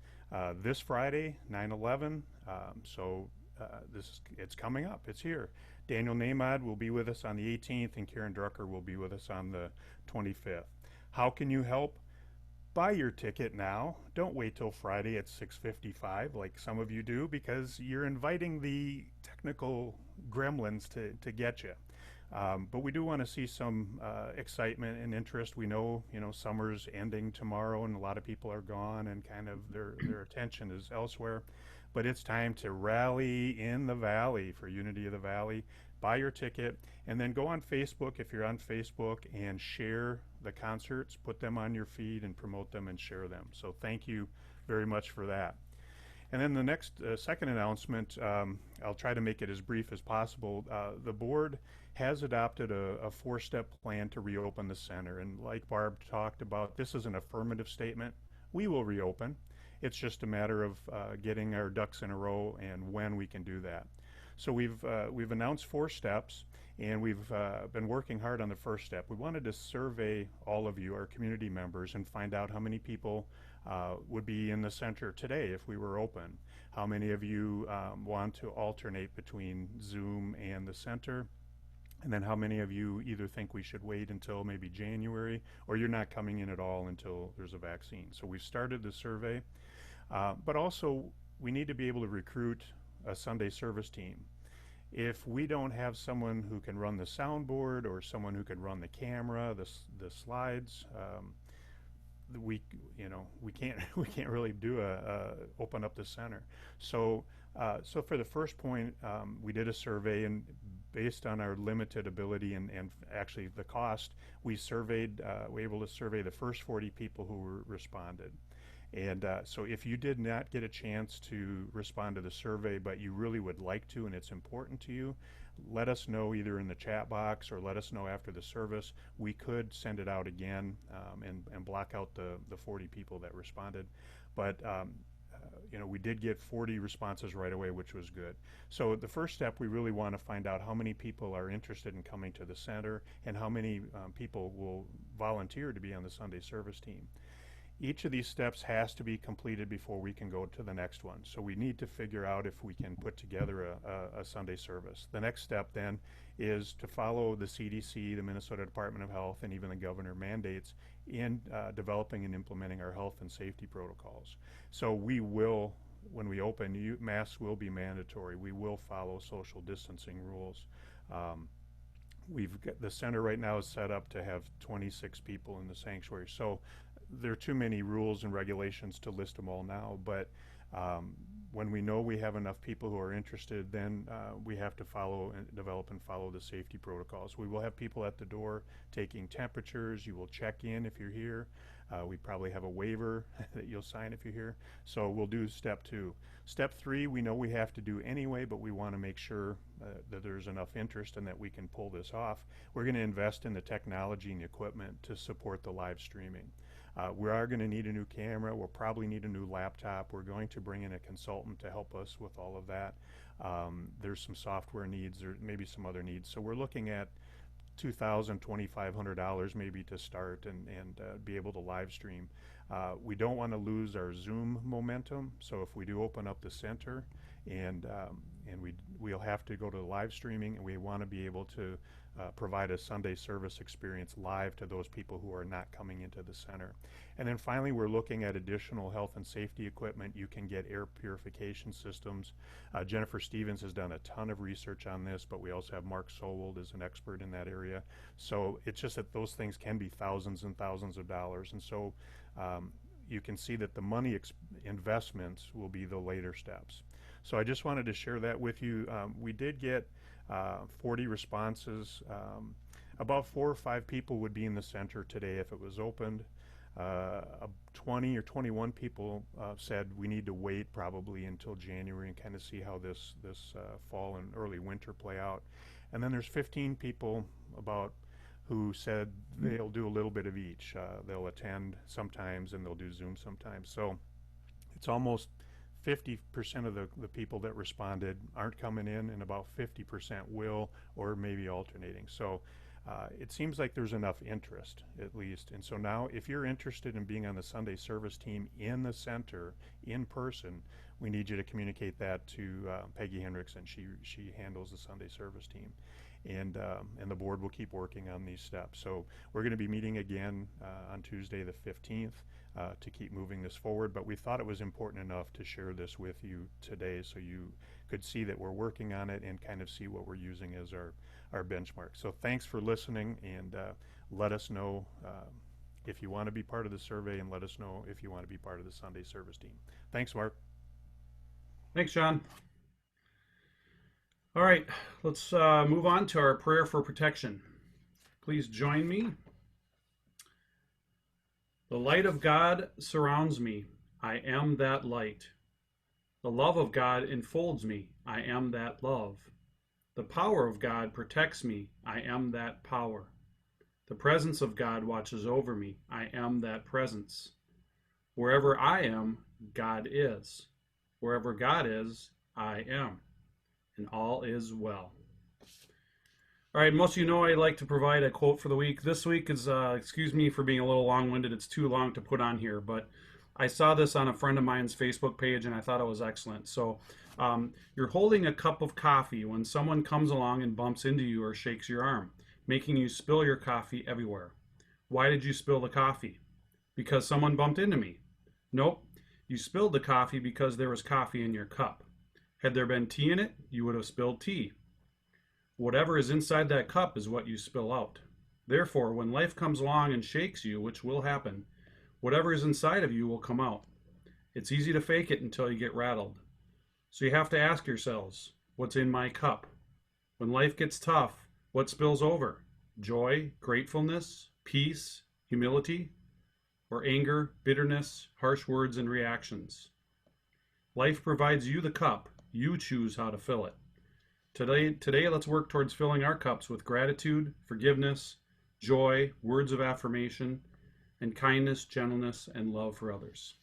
this Friday, 9/11. It's coming up. It's here. Daniel Nahmad will be with us on the 18th, and Karen Drucker will be with us on the 25th. How can you help? Buy your ticket now. Don't wait till Friday at 6:55 like some of you do, because you're inviting the technical gremlins to get you. But we do want to see some excitement and interest. We know, summer's ending tomorrow, and a lot of people are gone, and kind of their attention is elsewhere. But it's time to rally in the Valley for Unity of the Valley. Buy your ticket, and then go on Facebook if you're on Facebook and share the concerts. Put them on your feed and promote them and share them. So thank you very much for that. And then the next second announcement, I'll try to make it as brief as possible. The board has adopted a 4-step plan to reopen the center. And like Barb talked about, this is an affirmative statement. We will reopen. It's just a matter of getting our ducks in a row and when we can do that. So we've announced 4 steps, and we've been working hard on the first step. We wanted to survey all of you, our community members, and find out how many people would be in the center today if we were open. How many of you want to alternate between Zoom and the center? And then how many of you either think we should wait until maybe January, or you're not coming in at all until there's a vaccine? So we've started the survey, but also we need to be able to recruit a Sunday service team. If we don't have someone who can run the soundboard or someone who can run the camera, the slides, we we can't we can't really do open up the center. So so for the first point, we did a survey, and based on our limited ability and actually the cost, we were able to survey the first 40 people who responded. And so if you did not get a chance to respond to the survey, but you really would like to and it's important to you, let us know either in the chat box or let us know after the service. We could send it out again and block out the 40 people that responded. But we did get 40 responses right away, which was good. So the first step, we really want to find out how many people are interested in coming to the center and how many people will volunteer to be on the Sunday service team. Each of these steps has to be completed before we can go to the next one. So we need to figure out if we can put together a Sunday service. The next step then is to follow the CDC, the Minnesota Department of Health, and even the governor mandates in developing and implementing our health and safety protocols. So we will, when we open, masks will be mandatory. We will follow social distancing rules. The center right now is set up to have 26 people in the sanctuary. So there are too many rules and regulations to list them all now, but when we know we have enough people who are interested, then we have to develop and follow the safety protocols. We will have people at the door taking temperatures. You will check in if you're here. We probably have a waiver that you'll sign if you're here. So we'll do step 2. Step 3, we know we have to do anyway, but we want to make sure that there's enough interest and that we can pull this off. We're going to invest in the technology and the equipment to support the live streaming. We are going to need a new camera. We'll probably need a new laptop. We're going to bring in a consultant to help us with all of that. There's some software needs, or maybe some other needs. So we're looking at $2,000, $2,500 maybe to start and be able to live stream. We don't want to lose our Zoom momentum. So if we do open up the center and we'll have to go to live streaming, and we want to be able to provide a Sunday service experience live to those people who are not coming into the center. And then finally, we're looking at additional health and safety equipment. You can get air purification systems. Jennifer Stevens has done a ton of research on this, but we also have Mark Sowold as an expert in that area. So it's just that those things can be thousands and thousands of dollars. And so you can see that the money investments will be the later steps. So I just wanted to share that with you. We did get 40 responses. About 4 or 5 people would be in the center today if it was opened. 20 or 21 people said we need to wait probably until January and kind of see how this fall and early winter play out. And then there's 15 people who said they'll do a little bit of each. They'll attend sometimes and they'll do Zoom sometimes. So it's almost 50% of the people that responded aren't coming in, and about 50% will, or maybe alternating. So it seems like there's enough interest, at least. And so now, if you're interested in being on the Sunday service team in the center, in person, we need you to communicate that to Peggy Hendricks, and she handles the Sunday service team. And the board will keep working on these steps. So we're going to be meeting again on Tuesday the 15th. To keep moving this forward, but we thought it was important enough to share this with you today so you could see that we're working on it and kind of see what we're using as our benchmark. So thanks for listening, and let us know if you want to be part of the survey, and let us know if you want to be part of the Sunday service team. Thanks, Mark. Thanks, John. All right, let's move on to our prayer for protection. Please join me. The light of God surrounds me. I am that light. The love of God enfolds me. I am that love. The power of God protects me. I am that power. The presence of God watches over me. I am that presence. Wherever I am, God is. Wherever God is, I am. And all is well. All right, most of you know I like to provide a quote for the week. This week is, excuse me for being a little long-winded, it's too long to put on here, but I saw this on a friend of mine's Facebook page and I thought it was excellent. So you're holding a cup of coffee when someone comes along and bumps into you or shakes your arm, making you spill your coffee everywhere. Why did you spill the coffee? Because someone bumped into me. Nope, you spilled the coffee because there was coffee in your cup. Had there been tea in it, you would have spilled tea. Whatever is inside that cup is what you spill out. Therefore, when life comes along and shakes you, which will happen, Whatever is inside of you will come out. It's easy to fake it until you get rattled. So you have to ask yourselves, what's in my cup? When life gets tough, what spills over? Joy, gratefulness, peace, humility, or anger, bitterness, harsh words, and reactions? Life provides you the cup. You choose how to fill it. Today, let's work towards filling our cups with gratitude, forgiveness, joy, words of affirmation, and kindness, gentleness, and love for others.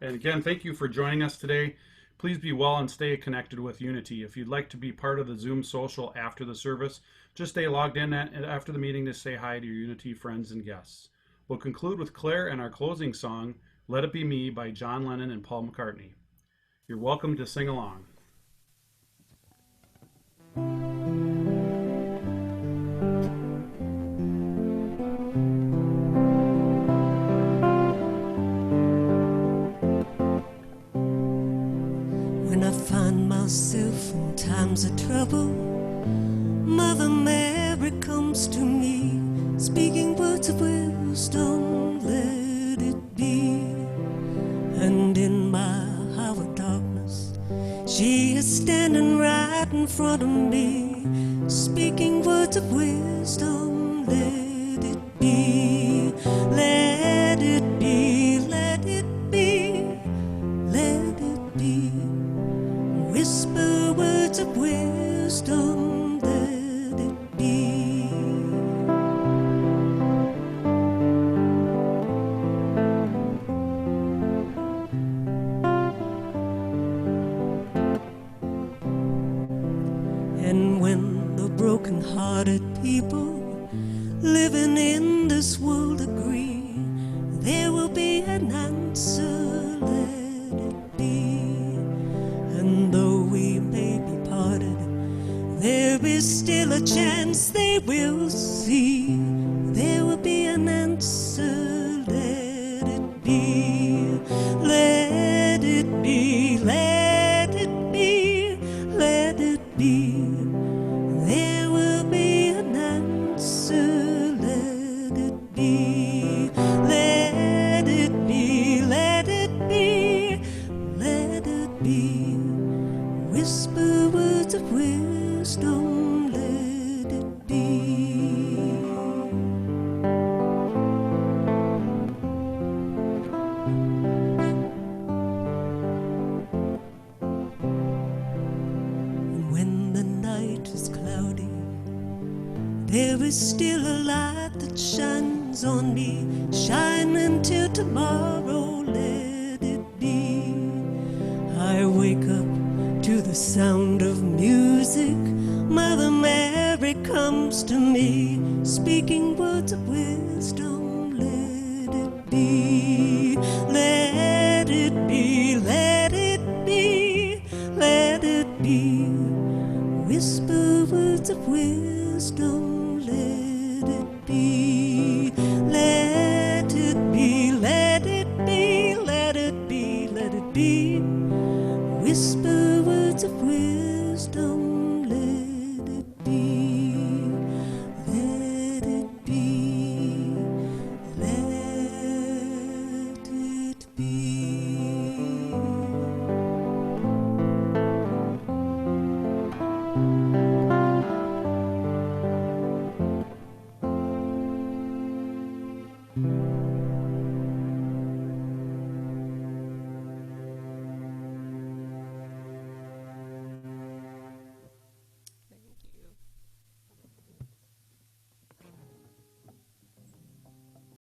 And again, thank you for joining us today. Please be well and stay connected with Unity. If you'd like to be part of the Zoom social after the service, just stay logged in after the meeting to say hi to your Unity friends and guests. We'll conclude with Claire and our closing song, Let It Be Me by John Lennon and Paul McCartney. You're welcome to sing along. When I find myself in times of trouble, Mother Mary comes to me, speaking words of wisdom, let it be. And in my hour of darkness, she is standing right in front of me, speaking words of wisdom, let it be. Let it be, let it be, let it be. Whisper words of wisdom, let it be. And when the broken-hearted people living in this world agree, there will be an answer, let it be. And though we may be parted, there is still a chance they will see. There will be an answer, let it be. Let it be, let it be, let it be. There will be an answer, let it be. Let it be, let it be, let it be. Whisper words of wisdom, let it be. And when the night is cloudy, there is still a light that shines on me. Shine until tomorrow, let it be. I wake up to the sound of music. Mother Mary comes to me, speaking words of wisdom, let it be. Let it be, let it be, let it be. Whisper words of wisdom, let it be. Let it be, let it be, let it be, let it be. Whisper